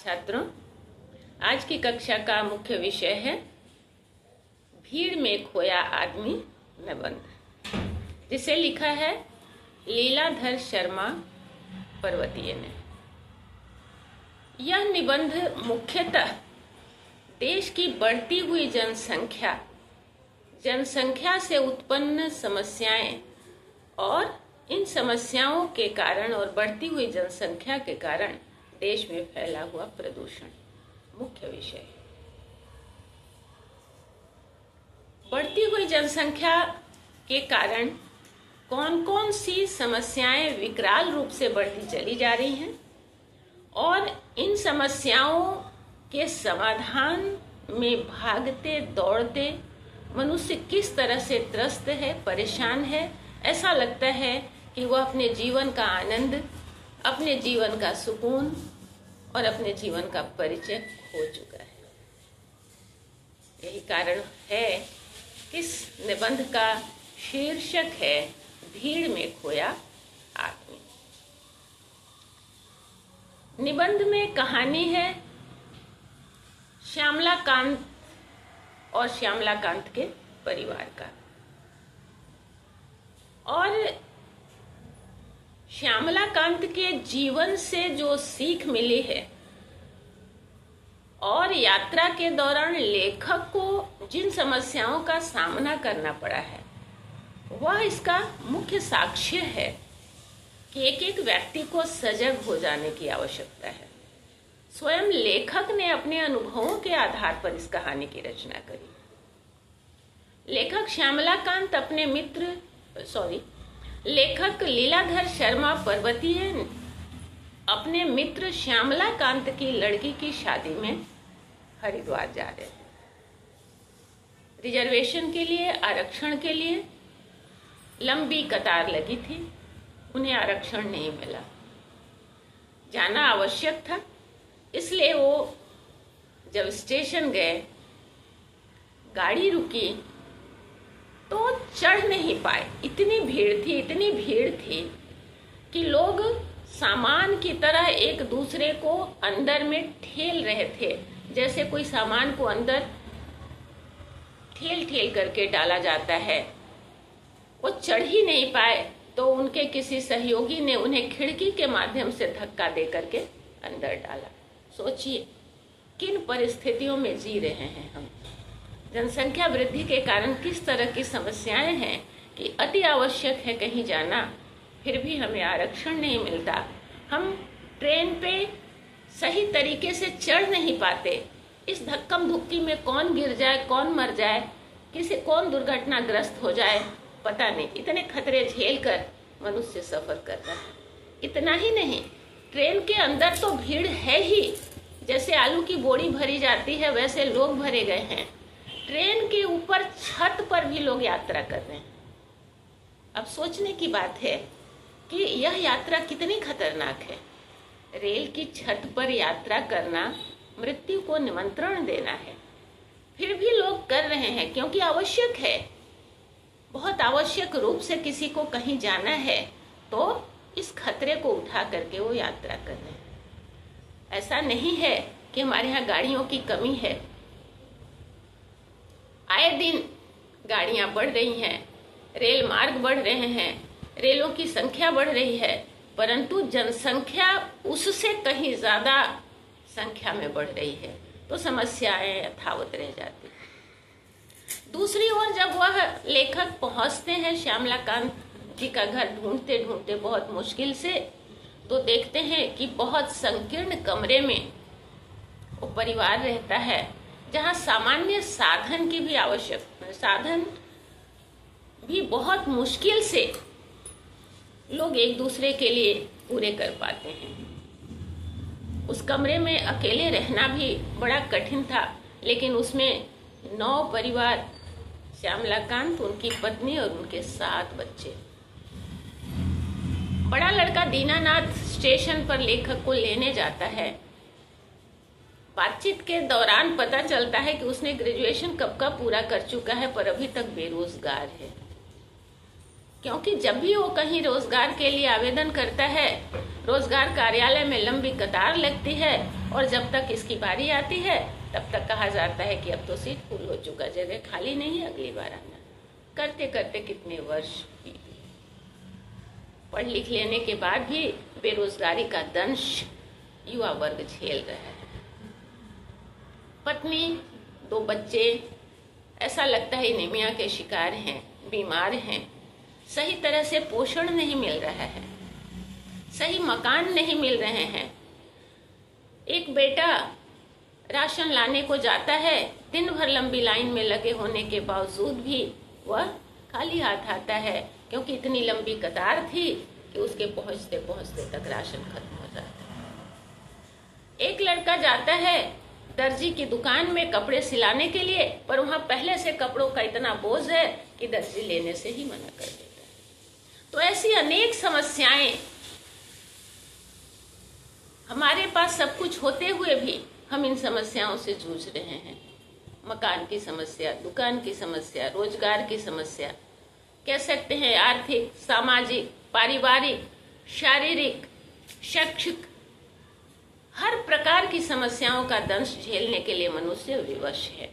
छात्रों, आज की कक्षा का मुख्य विषय है भीड़ में खोया आदमी निबंध, जिसे लिखा है लीलाधर शर्मा पर्वतीय ने। यह निबंध मुख्यतः देश की बढ़ती हुई जनसंख्या से उत्पन्न समस्याएं और इन समस्याओं के कारण और बढ़ती हुई जनसंख्या के कारण देश में फैला हुआ प्रदूषण मुख्य विषय है। बढ़ती हुई जनसंख्या के कारण कौन कौन सी समस्याएं विकराल रूप से बढ़ती चली जा रही हैं और इन समस्याओं के समाधान में भागते दौड़ते मनुष्य किस तरह से त्रस्त है, परेशान है। ऐसा लगता है कि वह अपने जीवन का आनंद, अपने जीवन का सुकून और अपने जीवन का परिचय खो चुका है। यही कारण है कि इस निबंध का शीर्षक है भीड़ में खोया आदमी। निबंध में कहानी है श्यामला कांत और श्यामला कांत के परिवार का, और श्यामला कांत के जीवन से जो सीख मिली है और यात्रा के दौरान लेखक को जिन समस्याओं का सामना करना पड़ा है, वह इसका मुख्य साक्ष्य है कि एक एक व्यक्ति को सजग हो जाने की आवश्यकता है। स्वयं लेखक ने अपने अनुभवों के आधार पर इस कहानी की रचना करी। लेखक लीलाधर शर्मा पर्वतीय अपने मित्र श्यामला कांत की लड़की की शादी में हरिद्वार जा रहे थे। रिजर्वेशन के लिए, आरक्षण के लिए लंबी कतार लगी थी, उन्हें आरक्षण नहीं मिला। जाना आवश्यक था, इसलिए वो जब स्टेशन गए, गाड़ी रुकी तो चढ़ नहीं पाए। इतनी भीड़ थी कि लोग सामान की तरह एक दूसरे को अंदर में ठेल रहे थे, जैसे कोई सामान को अंदर ठेल करके डाला जाता है। वो चढ़ ही नहीं पाए तो उनके किसी सहयोगी ने उन्हें खिड़की के माध्यम से धक्का दे करके अंदर डाला। सोचिए किन परिस्थितियों में जी रहे हैं हम। जनसंख्या वृद्धि के कारण किस तरह की समस्याएं हैं कि अति आवश्यक है कहीं जाना, फिर भी हमें आरक्षण नहीं मिलता। हम ट्रेन पे सही तरीके से चढ़ नहीं पाते। इस धक्कम धुक्की में कौन गिर जाए, कौन मर जाए, कौन दुर्घटनाग्रस्त हो जाए, पता नहीं। इतने खतरे झेल कर मनुष्य सफर कर रहा है। इतना ही नहीं, ट्रेन के अंदर तो भीड़ है ही, जैसे आलू की बोरी भरी जाती है वैसे लोग भरे गए हैं। ट्रेन के ऊपर छत पर भी लोग यात्रा कर रहे हैं। अब सोचने की बात है कि यह यात्रा कितनी खतरनाक है। रेल की छत पर यात्रा करना मृत्यु को निमंत्रण देना है, फिर भी लोग कर रहे हैं क्योंकि आवश्यक है। बहुत आवश्यक रूप से किसी को कहीं जाना है तो इस खतरे को उठा करके वो यात्रा कर रहे हैं। ऐसा नहीं है कि हमारे यहाँ गाड़ियों की कमी है। आए दिन गाड़ियां बढ़ रही हैं, रेल मार्ग बढ़ रहे हैं, रेलों की संख्या बढ़ रही है, परंतु जनसंख्या उससे कहीं ज्यादा संख्या में बढ़ रही है, तो समस्याएं यथावत रह जाती हैं। दूसरी ओर जब वह लेखक पहुंचते हैं श्यामला कांत जी का घर ढूंढते ढूंढते बहुत मुश्किल से, तो देखते हैं कि बहुत संकीर्ण कमरे में वो परिवार रहता है, जहाँ सामान्य साधन की भी साधन भी बहुत मुश्किल से लोग एक दूसरे के लिए पूरे कर पाते हैं। उस कमरे में अकेले रहना भी बड़ा कठिन था, लेकिन उसमें 9 परिवार, श्यामला कांत, उनकी पत्नी और उनके 7 बच्चे। बड़ा लड़का दीनानाथ स्टेशन पर लेखक को लेने जाता है। बातचीत के दौरान पता चलता है कि उसने ग्रेजुएशन कब का पूरा कर चुका है, पर अभी तक बेरोजगार है। क्योंकि जब भी वो कहीं रोजगार के लिए आवेदन करता है, रोजगार कार्यालय में लंबी कतार लगती है और जब तक इसकी बारी आती है तब तक कहा जाता है कि अब तो सीट फुल हो चुका, जगह खाली नहीं है, अगली बार आना। करते करते कितने वर्ष बीत गए। पढ़ लिख लेने के बाद भी बेरोजगारी का दंश युवा वर्ग झेल रहा है। पत्नी, 2 बच्चे, ऐसा लगता है एनीमिया के शिकार हैं, बीमार हैं, सही तरह से पोषण नहीं मिल रहा है, सही मकान नहीं मिल रहे हैं। एक बेटा राशन लाने को जाता है, दिन भर लंबी लाइन में लगे होने के बावजूद भी वह खाली हाथ आता है, क्योंकि इतनी लंबी कतार थी कि उसके पहुंचते पहुंचते तक राशन खत्म हो जाता है। एक लड़का जाता है दर्जी की दुकान में कपड़े सिलाने के लिए, पर वहां पहले से कपड़ों का इतना बोझ है कि दर्जी लेने से ही मना कर देता है। तो ऐसी अनेक समस्याएं, हमारे पास सब कुछ होते हुए भी हम इन समस्याओं से जूझ रहे हैं। मकान की समस्या, दुकान की समस्या, रोजगार की समस्या, कह सकते हैं आर्थिक, सामाजिक, पारिवारिक, शारीरिक, शैक्षिक, हर प्रकार की समस्याओं का दंश झेलने के लिए मनुष्य विवश है।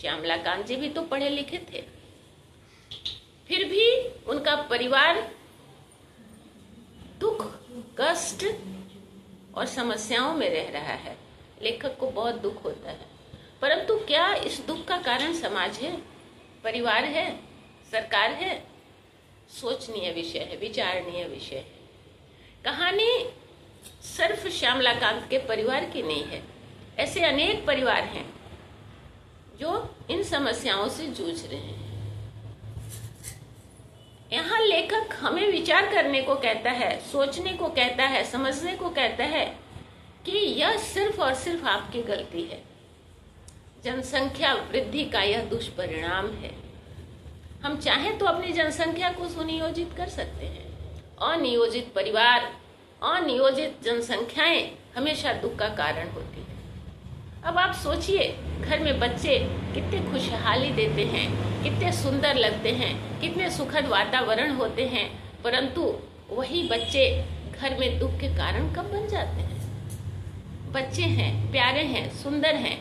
श्यामला कांत जी भी तो पढ़े लिखे थे, फिर भी उनका परिवार दुख, कष्ट और समस्याओं में रह रहा है। लेखक को बहुत दुख होता है, परंतु क्या इस दुख का कारण समाज है, परिवार है, सरकार है? सोचनीय विषय है, विचारणीय विषय है। कहानी सिर्फ श्यामला कांत के परिवार की नहीं है, ऐसे अनेक परिवार हैं जो इन समस्याओं से जूझ रहे हैं। यहाँ लेखक हमें विचार करने को कहता है, सोचने को कहता है, समझने को कहता है कि यह सिर्फ और सिर्फ आपकी गलती है। जनसंख्या वृद्धि का यह दुष्परिणाम है। हम चाहें तो अपनी जनसंख्या को सुनियोजित कर सकते हैं। अनियोजित परिवार, अनियोजित जनसंख्याएं हमेशा दुख का कारण होती है। अब आप सोचिए, घर में बच्चे कितने खुशहाली देते हैं, कितने सुंदर लगते हैं, कितने सुखद वातावरण होते हैं, परंतु वही बच्चे घर में दुख के कारण कब बन जाते हैं? बच्चे हैं, प्यारे हैं, सुंदर हैं,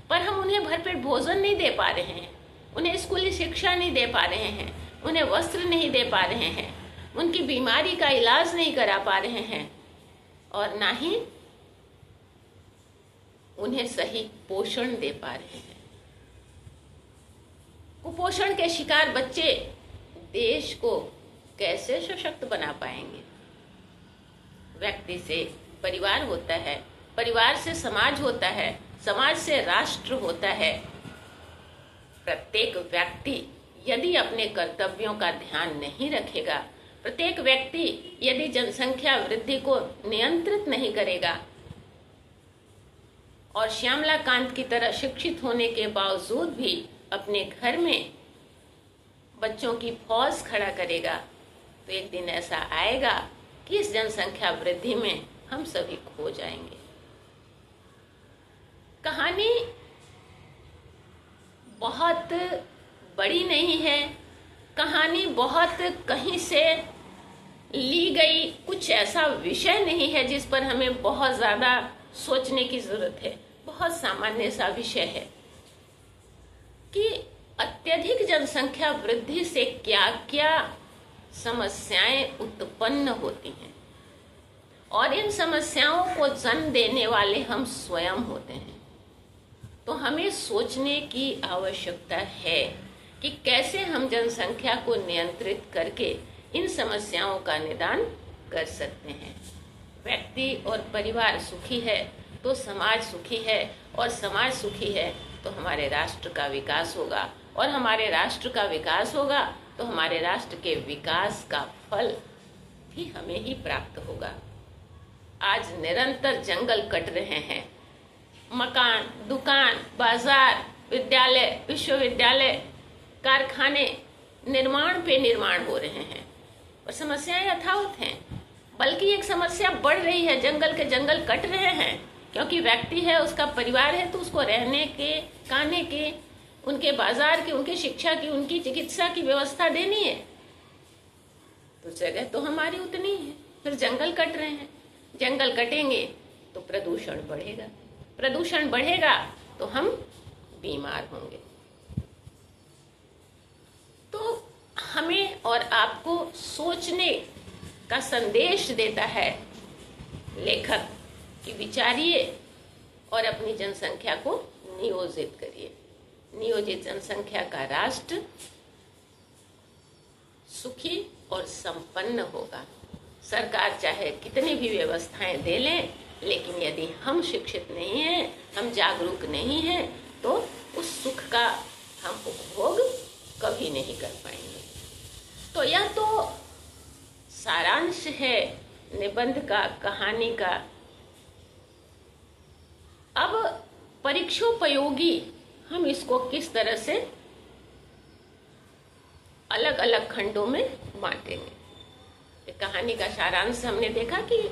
पर हम उन्हें भरपेट भोजन नहीं दे पा रहे हैं, उन्हें स्कूली शिक्षा नहीं दे पा रहे हैं, उन्हें वस्त्र नहीं दे पा रहे हैं, उनकी बीमारी का इलाज नहीं करा पा रहे हैं, और ना ही उन्हें सही पोषण दे पा रहे हैं। कुपोषण के शिकार बच्चे देश को कैसे सशक्त बना पाएंगे? व्यक्ति से परिवार होता है, परिवार से समाज होता है, समाज से राष्ट्र होता है। प्रत्येक व्यक्ति यदि अपने कर्तव्यों का ध्यान नहीं रखेगा, प्रत्येक व्यक्ति यदि जनसंख्या वृद्धि को नियंत्रित नहीं करेगा और श्यामला कांत की तरह शिक्षित होने के बावजूद भी अपने घर में बच्चों की फौज खड़ा करेगा, तो एक दिन ऐसा आएगा कि इस जनसंख्या वृद्धि में हम सभी खो जाएंगे। कहानी बहुत बड़ी नहीं है, कहानी बहुत कहीं से ली गई कुछ ऐसा विषय नहीं है जिस पर हमें बहुत ज्यादा सोचने की जरूरत है। बहुत सामान्य सा विषय है कि अत्यधिक जनसंख्या वृद्धि से क्या क्या समस्याएं उत्पन्न होती हैं, और इन समस्याओं को जन्म देने वाले हम स्वयं होते हैं। तो हमें सोचने की आवश्यकता है कि कैसे हम जनसंख्या को नियंत्रित करके इन समस्याओं का निदान कर सकते हैं। व्यक्ति और परिवार सुखी है तो समाज सुखी है, और समाज सुखी है तो हमारे राष्ट्र का विकास होगा, और हमारे राष्ट्र का विकास होगा तो हमारे राष्ट्र के विकास का फल भी हमें ही प्राप्त होगा। आज निरंतर जंगल कट रहे हैं, मकान, दुकान, बाजार, विद्यालय, विश्वविद्यालय, कारखाने निर्माण पे निर्माण हो रहे हैं और समस्याएं यथावत हैं। बल्कि एक समस्या बढ़ रही है, जंगल के जंगल कट रहे हैं, क्योंकि व्यक्ति है, उसका परिवार है, तो उसको रहने के, खाने के, उनके बाजार की, उनकी शिक्षा की, उनकी चिकित्सा की व्यवस्था देनी है। तो जगह तो हमारी उतनी है, फिर जंगल कट रहे हैं, जंगल कटेंगे तो प्रदूषण बढ़ेगा, प्रदूषण बढ़ेगा तो हम बीमार होंगे। तो हमें और आपको सोचने का संदेश देता है लेखक कि विचारिए और अपनी जनसंख्या को नियोजित करिए। नियोजित जनसंख्या का राष्ट्र सुखी और संपन्न होगा। सरकार चाहे कितनी भी व्यवस्थाएं दे ले, लेकिन यदि हम शिक्षित नहीं हैं, हम जागरूक नहीं हैं, तो उस सुख का हम उपभोग कभी नहीं कर पाएंगे। तो यह तो सारांश है निबंध का, कहानी का। अब परीक्षोपयोगी हम इसको किस तरह से अलग अलग खंडों में बांटेंगे। कहानी का सारांश हमने देखा कि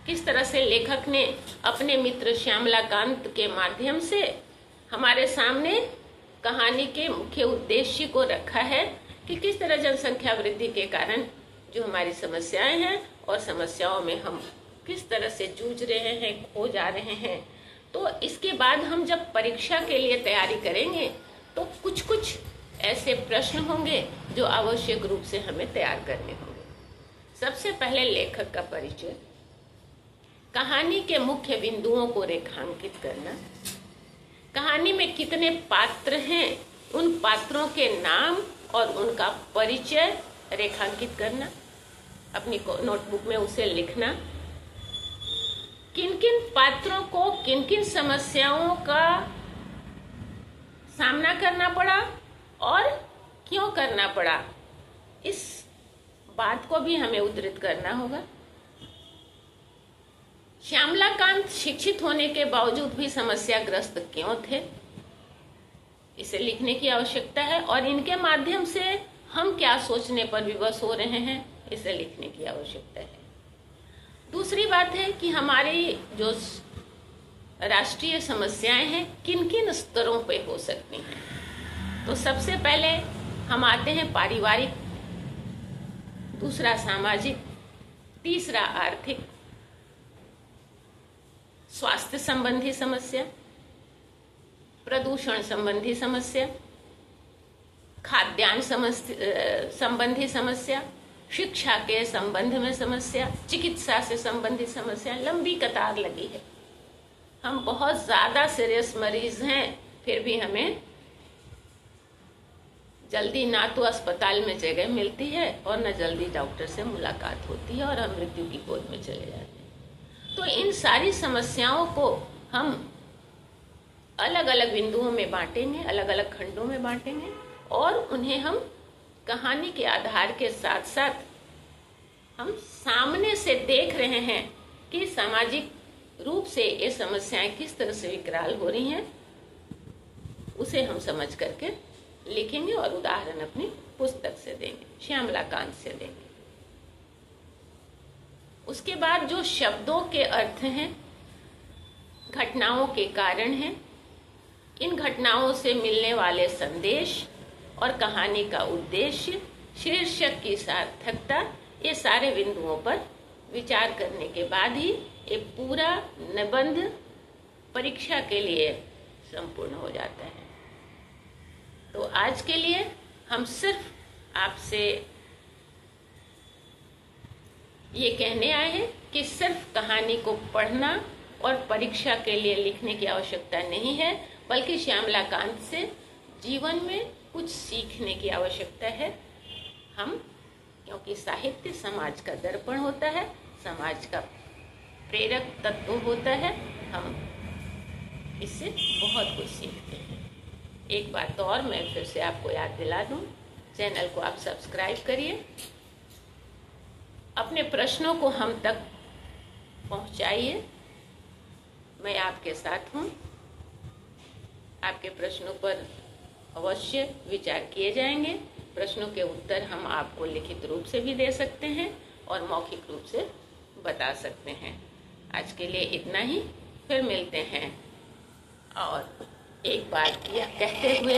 किस तरह से लेखक ने अपने मित्र श्यामलाकांत के माध्यम से हमारे सामने कहानी के मुख्य उद्देश्य को रखा है कि किस तरह जनसंख्या वृद्धि के कारण जो हमारी समस्याएं हैं और समस्याओं में हम किस तरह से जूझ रहे हैं, खो जा रहे हैं। तो इसके बाद हम जब परीक्षा के लिए तैयारी करेंगे तो कुछ कुछ ऐसे प्रश्न होंगे जो आवश्यक रूप से हमें तैयार करने होंगे। सबसे पहले लेखक का परिचय, कहानी के मुख्य बिंदुओं को रेखांकित करना, कहानी में कितने पात्र हैं उन पात्रों के नाम और उनका परिचय रेखांकित करना, अपनी नोटबुक में उसे लिखना, किन किन पात्रों को किन किन समस्याओं का सामना करना पड़ा और क्यों करना पड़ा, इस बात को भी हमें उद्धृत करना होगा। श्यामलाकांत शिक्षित होने के बावजूद भी समस्याग्रस्त क्यों थे, इसे लिखने की आवश्यकता है। और इनके माध्यम से हम क्या सोचने पर विवश हो रहे हैं, इसे लिखने की आवश्यकता है। दूसरी बात है कि हमारी जो राष्ट्रीय समस्याएं हैं किन किन स्तरों पे हो सकती हैं। तो सबसे पहले हम आते हैं पारिवारिक, दूसरा सामाजिक, तीसरा आर्थिक, स्वास्थ्य संबंधी समस्या, प्रदूषण संबंधी समस्या, खाद्यान्न संबंधी समस्या, शिक्षा के संबंध में समस्या, चिकित्सा से संबंधित समस्या। लंबी कतार लगी है, हम बहुत ज्यादा सीरियस मरीज हैं, फिर भी हमें जल्दी ना तो अस्पताल में जगह मिलती है और न जल्दी डॉक्टर से मुलाकात होती है और हम मृत्यु की गोद में चले जाते हैं। तो इन सारी समस्याओं को हम अलग अलग बिंदुओं में बांटेंगे, अलग अलग खंडों में बांटेंगे और उन्हें हम कहानी के आधार के साथ साथ हम सामने से देख रहे हैं कि सामाजिक रूप से ये समस्याएं किस तरह से विकराल हो रही हैं, उसे हम समझ करके लिखेंगे और उदाहरण अपनी पुस्तक से देंगे, श्यामलाकांत से देंगे। उसके बाद जो शब्दों के अर्थ हैं, घटनाओं के कारण हैं, इन घटनाओं से मिलने वाले संदेश और कहानी का उद्देश्य, शीर्षक की सार्थकता, ये सारे बिंदुओं पर विचार करने के बाद ही ये पूरा निबंध परीक्षा के लिए संपूर्ण हो जाता है। तो आज के लिए हम सिर्फ आपसे ये कहने आए हैं कि सिर्फ कहानी को पढ़ना और परीक्षा के लिए लिखने की आवश्यकता नहीं है, बल्कि श्यामलाकांत से जीवन में कुछ सीखने की आवश्यकता है। हम, क्योंकि साहित्य समाज का दर्पण होता है, समाज का प्रेरक तत्व होता है, हम इससे बहुत कुछ सीखते हैं। एक बात और मैं फिर से आपको याद दिला दूं, चैनल को आप सब्सक्राइब करिए, अपने प्रश्नों को हम तक पहुंचाइए, मैं आपके साथ हूं। आपके प्रश्नों पर अवश्य विचार किए जाएंगे। प्रश्नों के उत्तर हम आपको लिखित रूप से भी दे सकते हैं और मौखिक रूप से बता सकते हैं। आज के लिए इतना ही, फिर मिलते हैं। और एक बात यह कहते हुए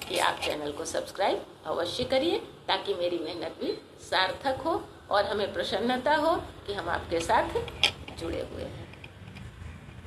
कि आप चैनल को सब्सक्राइब अवश्य करिए ताकि मेरी मेहनत भी सार्थक हो और हमें प्रसन्नता हो कि हम आपके साथ जुड़े हुए हैं।